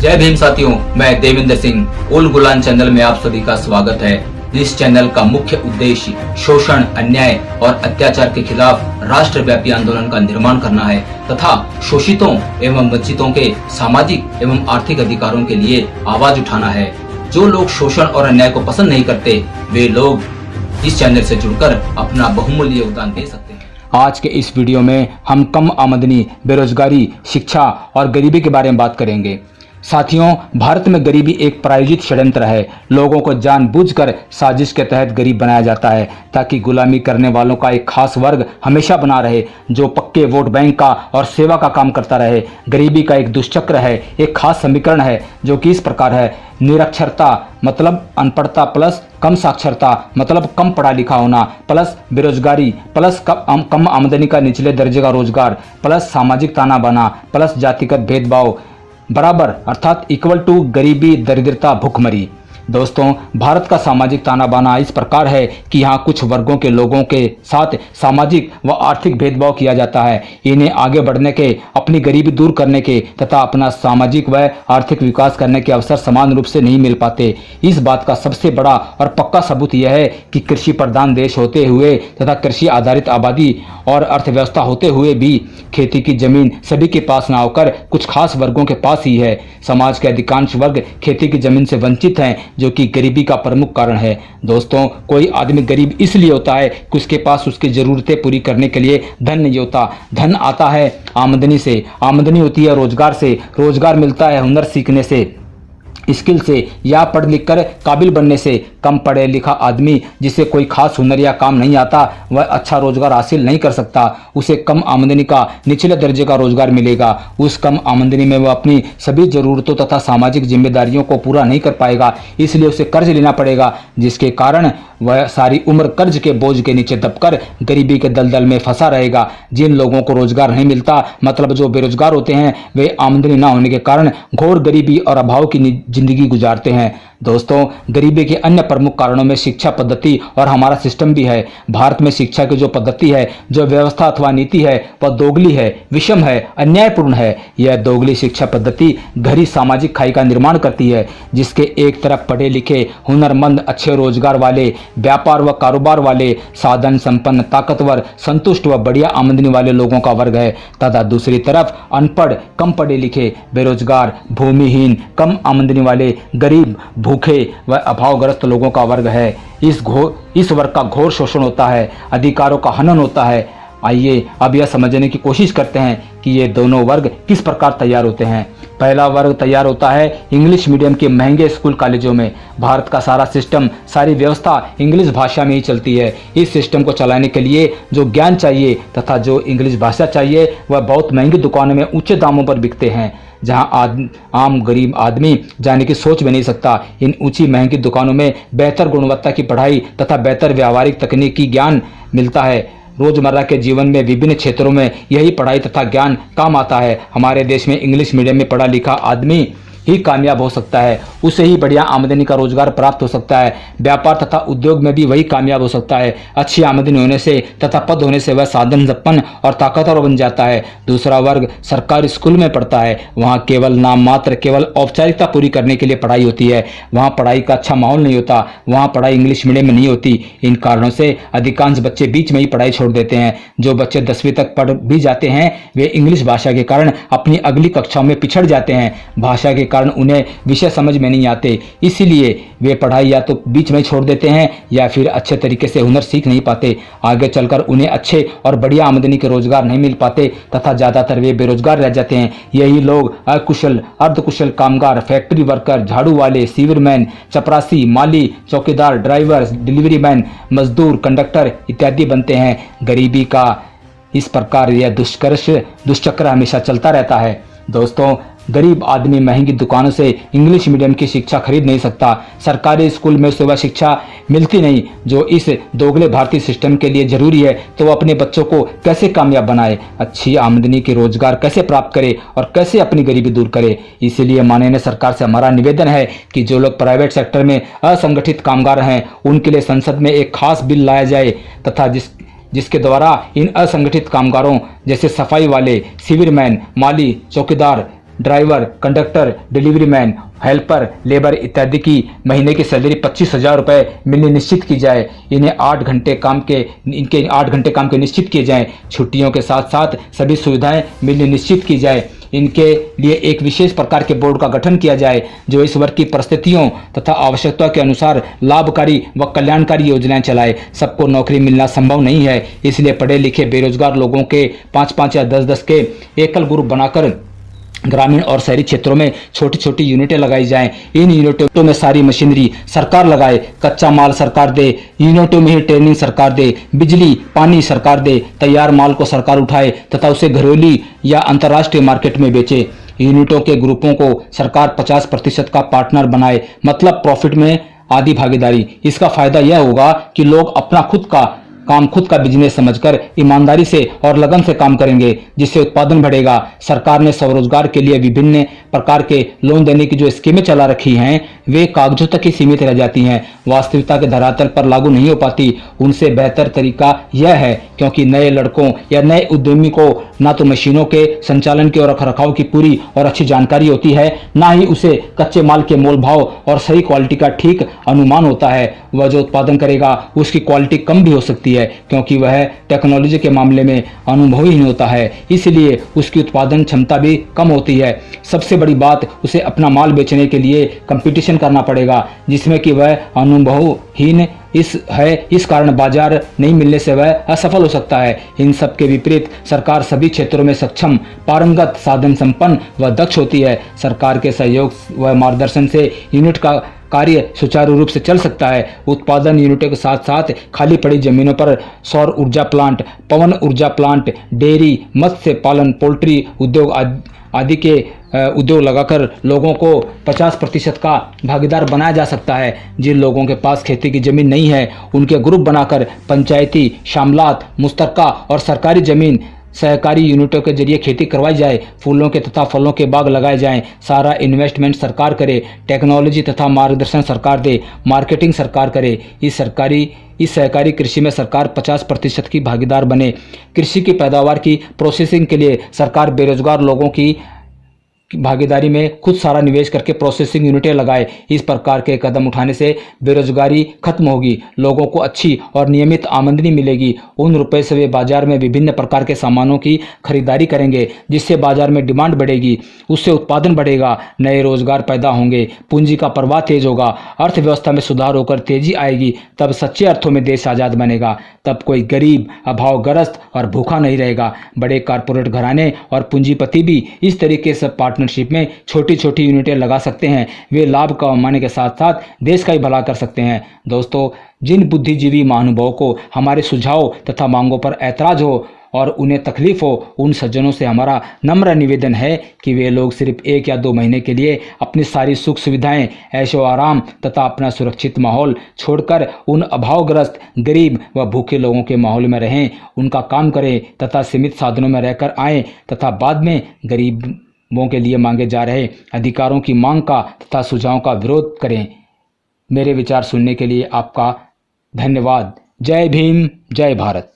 जय भीम साथियों, मैं देवेंद्र सिंह उल गुलान चैनल में आप सभी का स्वागत है। इस चैनल का मुख्य उद्देश्य शोषण, अन्याय और अत्याचार के खिलाफ राष्ट्रव्यापी आंदोलन का निर्माण करना है तथा शोषितों एवं वंचितों के सामाजिक एवं आर्थिक अधिकारों के लिए आवाज उठाना है। जो लोग शोषण और अन्याय को पसंद नहीं करते, वे लोग इस चैनल से जुड़कर अपना बहुमूल्य योगदान दे सकते हैं। आज के इस वीडियो में हम कम आमदनी, बेरोजगारी, शिक्षा और गरीबी के बारे में बात करेंगे। साथियों, भारत में गरीबी एक प्रायोजित षड्यंत्र है। लोगों को जानबूझकर साजिश के तहत गरीब बनाया जाता है ताकि गुलामी करने वालों का एक खास वर्ग हमेशा बना रहे, जो पक्के वोट बैंक का और सेवा का काम करता रहे। गरीबी का एक दुष्चक्र है, एक खास समीकरण है जो कि इस प्रकार है। निरक्षरता मतलब अनपढ़ता प्लस कम साक्षरता मतलब कम पढ़ा लिखा होना प्लस बेरोजगारी प्लस कम आमदनी का निचले दर्जे का रोजगार प्लस सामाजिक ताना बाना प्लस जातिगत भेदभाव बराबर अर्थात इक्वल टू गरीबी, दरिद्रता, भुखमरी। दोस्तों, भारत का सामाजिक ताना बाना इस प्रकार है कि यहाँ कुछ वर्गों के लोगों के साथ सामाजिक व आर्थिक भेदभाव किया जाता है। इन्हें आगे बढ़ने के, अपनी गरीबी दूर करने के तथा अपना सामाजिक व आर्थिक विकास करने के अवसर समान रूप से नहीं मिल पाते। इस बात का सबसे बड़ा और पक्का सबूत यह है कि कृषि प्रधान देश होते हुए तथा कृषि आधारित आबादी और अर्थव्यवस्था होते हुए भी खेती की जमीन सभी के पास ना होकर कुछ खास वर्गों के पास ही है। समाज के अधिकांश वर्ग खेती की जमीन से वंचित हैं, जो कि गरीबी का प्रमुख कारण है। दोस्तों, कोई आदमी गरीब इसलिए होता है कि उसके पास उसकी जरूरतें पूरी करने के लिए धन नहीं होता। धन आता है आमदनी से, आमदनी होती है रोजगार से, रोजगार मिलता है हुनर सीखने से, स्किल से या पढ़ लिख कर काबिल बनने से। कम पढ़े लिखा आदमी जिसे कोई खास हुनर या काम नहीं आता, वह अच्छा रोजगार हासिल नहीं कर सकता। उसे कम आमदनी का निचले दर्जे का रोजगार मिलेगा। उस कम आमदनी में वह अपनी सभी जरूरतों तथा सामाजिक जिम्मेदारियों को पूरा नहीं कर पाएगा, इसलिए उसे कर्ज लेना पड़ेगा, जिसके कारण वह सारी उम्र कर्ज के बोझ के नीचे दबकर गरीबी के दलदल में फंसा रहेगा। जिन लोगों को रोजगार नहीं मिलता, मतलब जो बेरोजगार होते हैं, वे आमदनी न होने के कारण घोर गरीबी और अभाव की जिंदगी गुजारते हैं। दोस्तों, गरीबी के अन्य प्रमुख कारणों में शिक्षा पद्धति और हमारा सिस्टम भी है। भारत में शिक्षा की जो पद्धति है, जो व्यवस्था अथवा नीति है, वह दोगली है, विषम है, अन्यायपूर्ण है। यह दोगली शिक्षा पद्धति गहरी सामाजिक खाई का निर्माण करती है, जिसके एक तरफ पढ़े लिखे, हुनरमंद, अच्छे रोजगार वाले, व्यापार व कारोबार वाले, साधन संपन्न, ताकतवर, संतुष्ट व बढ़िया आमदनी वाले लोगों का वर्ग है, तथा दूसरी तरफ अनपढ़, कम पढ़े लिखे, बेरोजगार, भूमिहीन, कम आमदनी वाले, गरीब, भूखे व अभावग्रस्त लोगों का वर्ग है। इस वर्ग का घोर शोषण होता है, अधिकारों का हनन होता है। आइए अब यह समझने की कोशिश करते हैं कि ये दोनों वर्ग किस प्रकार तैयार होते हैं। पहला वर्ग तैयार होता है इंग्लिश मीडियम के महंगे स्कूल कॉलेजों में। भारत का सारा सिस्टम, सारी व्यवस्था इंग्लिश भाषा में ही चलती है। इस सिस्टम को चलाने के लिए जो ज्ञान चाहिए तथा जो इंग्लिश भाषा चाहिए, वह बहुत महंगी दुकानों में ऊंचे दामों पर बिकते हैं, जहां आम गरीब आदमी जाने की सोच भी नहीं सकता। इन ऊंची महंगी दुकानों में बेहतर गुणवत्ता की पढ़ाई तथा बेहतर व्यावहारिक तकनीकी ज्ञान मिलता है। रोजमर्रा के जीवन में विभिन्न क्षेत्रों में यही पढ़ाई तथा ज्ञान काम आता है। हमारे देश में इंग्लिश मीडियम में पढ़ा लिखा आदमी ही कामयाब हो सकता है, उसे ही बढ़िया आमदनी का रोजगार प्राप्त हो सकता है। व्यापार तथा उद्योग में भी वही कामयाब हो सकता है। अच्छी आमदनी होने से तथा पद होने से वह साधन संपन्न और ताकतवर बन जाता है। दूसरा वर्ग सरकारी स्कूल में पढ़ता है। वहाँ केवल नाम मात्र, केवल औपचारिकता पूरी करने के लिए पढ़ाई होती है। वहाँ पढ़ाई का अच्छा माहौल नहीं होता, वहाँ पढ़ाई इंग्लिश मीडियम में नहीं होती। इन कारणों से अधिकांश बच्चे बीच में ही पढ़ाई छोड़ देते हैं। जो बच्चे 10वीं तक पढ़ भी जाते हैं, वे इंग्लिश भाषा के कारण अपनी अगली कक्षाओं में पिछड़ जाते हैं। भाषा के कारण उन्हें विषय समझ में नहीं आते, इसीलिए वे पढ़ाई या तो बीच में छोड़ देते हैं या फिर अच्छे तरीके से हुनर सीख नहीं पाते। आगे चलकर उन्हें अच्छे और बढ़िया आमदनी के रोजगार नहीं मिल पाते तथा ज्यादातर वे बेरोजगार रह जाते हैं। यही लोग अकुशल, अर्धकुशल कामगार, फैक्ट्री वर्कर, झाड़ू वाले, सीवरमैन, चपरासी, माली, चौकीदार, ड्राइवर, डिलीवरी मैन, मजदूर, कंडक्टर इत्यादि बनते हैं। गरीबी का इस प्रकार यह दुष्चक्र हमेशा चलता रहता है। दोस्तों, गरीब आदमी महंगी दुकानों से इंग्लिश मीडियम की शिक्षा खरीद नहीं सकता। सरकारी स्कूल में उसे वह शिक्षा मिलती नहीं जो इस दोगले भारतीय सिस्टम के लिए जरूरी है। तो वो अपने बच्चों को कैसे कामयाब बनाए, अच्छी आमदनी के रोजगार कैसे प्राप्त करे और कैसे अपनी गरीबी दूर करे। इसीलिए माननीय सरकार से हमारा निवेदन है कि जो लोग प्राइवेट सेक्टर में असंगठित कामगार हैं, उनके लिए संसद में एक खास बिल लाया जाए तथा जिसके द्वारा इन असंगठित कामगारों जैसे सफाई वाले, सिविलमैन, माली, चौकीदार, driver, conductor, delivery man, helper, labour इत्यादि की महीने की सैलरी 25,000 रुपये मिलनी निश्चित की जाए। इनके 8 घंटे काम के निश्चित किए जाएं। छुट्टियों के साथ साथ सभी सुविधाएं मिलनी निश्चित की जाए। इनके लिए एक विशेष प्रकार के बोर्ड का गठन किया जाए जो इस वर्ग की परिस्थितियों तथा आवश्यकता के अनुसार लाभकारी व कल्याणकारी योजनाएं चलाए। सबको नौकरी मिलना संभव नहीं है, इसलिए पढ़े लिखे बेरोजगार लोगों के 5-5 या 10-10 के एकल ग्रुप बनाकर ग्रामीण और शहरी क्षेत्रों में छोटी छोटी यूनिटें लगाई जाएं। इन यूनिटों में सारी मशीनरी सरकार लगाए, कच्चा माल सरकार दे, यूनिटों में ही ट्रेनिंग सरकार दे, बिजली पानी सरकार दे, तैयार माल को सरकार उठाए तथा उसे घरेलू या अंतर्राष्ट्रीय मार्केट में बेचे। यूनिटों के ग्रुपों को सरकार 50% का पार्टनर बनाए, मतलब प्रॉफिट में आधी भागीदारी। इसका फायदा यह होगा कि लोग अपना खुद का बिजनेस समझकर ईमानदारी से और लगन से काम करेंगे, जिससे उत्पादन बढ़ेगा। सरकार ने स्वरोजगार के लिए विभिन्न प्रकार के लोन देने की जो स्कीमें चला रखी हैं वे कागजों तक ही सीमित रह जाती हैं, वास्तविकता के धरातल पर लागू नहीं हो पाती। उनसे बेहतर तरीका यह है, क्योंकि नए लड़कों या नए उद्यमी को ना तो मशीनों के संचालन की और रखरखाव की पूरी और अच्छी जानकारी होती है, ना ही उसे कच्चे माल के मोल भाव और सही क्वालिटी का ठीक अनुमान होता है। वह जो उत्पादन करेगा उसकी क्वालिटी कम भी हो सकती है, क्योंकि वह टेक्नोलॉजी के मामले में अनुभवी नहीं होता है, इसलिए उसकी उत्पादन क्षमता भी कम होती है। सबसे बड़ी बात, उसे अपना माल बेचने के लिए कंपटीशन करना पड़ेगा, जिसमें कि वह अनुभवहीन इस कारण बाजार नहीं मिलने से वह असफल हो सकता है। इन सब के विपरीत सरकार सभी क्षेत्रों में सक्षम, पारंगत, साधन संपन्न व दक्ष होती है। सरकार के सहयोग व मार्गदर्शन से यूनिट का कार्य सुचारू रूप से चल सकता है। उत्पादन यूनिटों के साथ साथ खाली पड़ी जमीनों पर सौर ऊर्जा प्लांट, पवन ऊर्जा प्लांट, डेयरी, मत्स्य पालन, पोल्ट्री उद्योग आदि के उद्योग लगाकर लोगों को 50% का भागीदार बनाया जा सकता है। जिन लोगों के पास खेती की जमीन नहीं है, उनके ग्रुप बनाकर पंचायती, शामलात, मुश्तरका और सरकारी जमीन सहकारी यूनिटों के जरिए खेती करवाई जाए। फूलों के तथा फलों के बाग लगाए जाएं। सारा इन्वेस्टमेंट सरकार करे, टेक्नोलॉजी तथा मार्गदर्शन सरकार दे, मार्केटिंग सरकार करे। इस सहकारी कृषि में सरकार 50% की भागीदार बने। कृषि की पैदावार की प्रोसेसिंग के लिए सरकार बेरोजगार लोगों की भागीदारी में खुद सारा निवेश करके प्रोसेसिंग यूनिटें लगाए। इस प्रकार के कदम उठाने से बेरोजगारी खत्म होगी, लोगों को अच्छी और नियमित आमदनी मिलेगी। उन रुपए से वे बाजार में विभिन्न प्रकार के सामानों की खरीदारी करेंगे, जिससे बाजार में डिमांड बढ़ेगी, उससे उत्पादन बढ़ेगा, नए रोजगार पैदा होंगे, पूंजी का प्रवाह तेज होगा, अर्थव्यवस्था में सुधार होकर तेजी आएगी। तब सच्चे अर्थों में देश आज़ाद बनेगा। तब कोई गरीब, अभावग्रस्त और भूखा नहीं रहेगा। बड़े कारपोरेट घराने और पूंजीपति भी इस तरीके से पार्टनरशिप में छोटी छोटी यूनिटें लगा सकते हैं। वे लाभ कमाने के साथ साथ देश का ही भला कर सकते हैं। दोस्तों, जिन बुद्धिजीवी महानुभावों को हमारे सुझाव तथा मांगों पर ऐतराज हो और उन्हें तकलीफ हो, उन सज्जनों से हमारा नम्र निवेदन है कि वे लोग सिर्फ 1 या 2 महीने के लिए अपनी सारी सुख सुविधाएं, ऐशो आराम तथा अपना सुरक्षित माहौल छोड़कर उन अभावग्रस्त, गरीब व भूखे लोगों के माहौल में रहें, उनका काम करें तथा सीमित साधनों में रहकर आएँ तथा बाद में गरीबों के लिए मांगे जा रहे अधिकारों की मांग का तथा सुझावों का विरोध करें। मेरे विचार सुनने के लिए आपका धन्यवाद। जय भीम, जय भारत।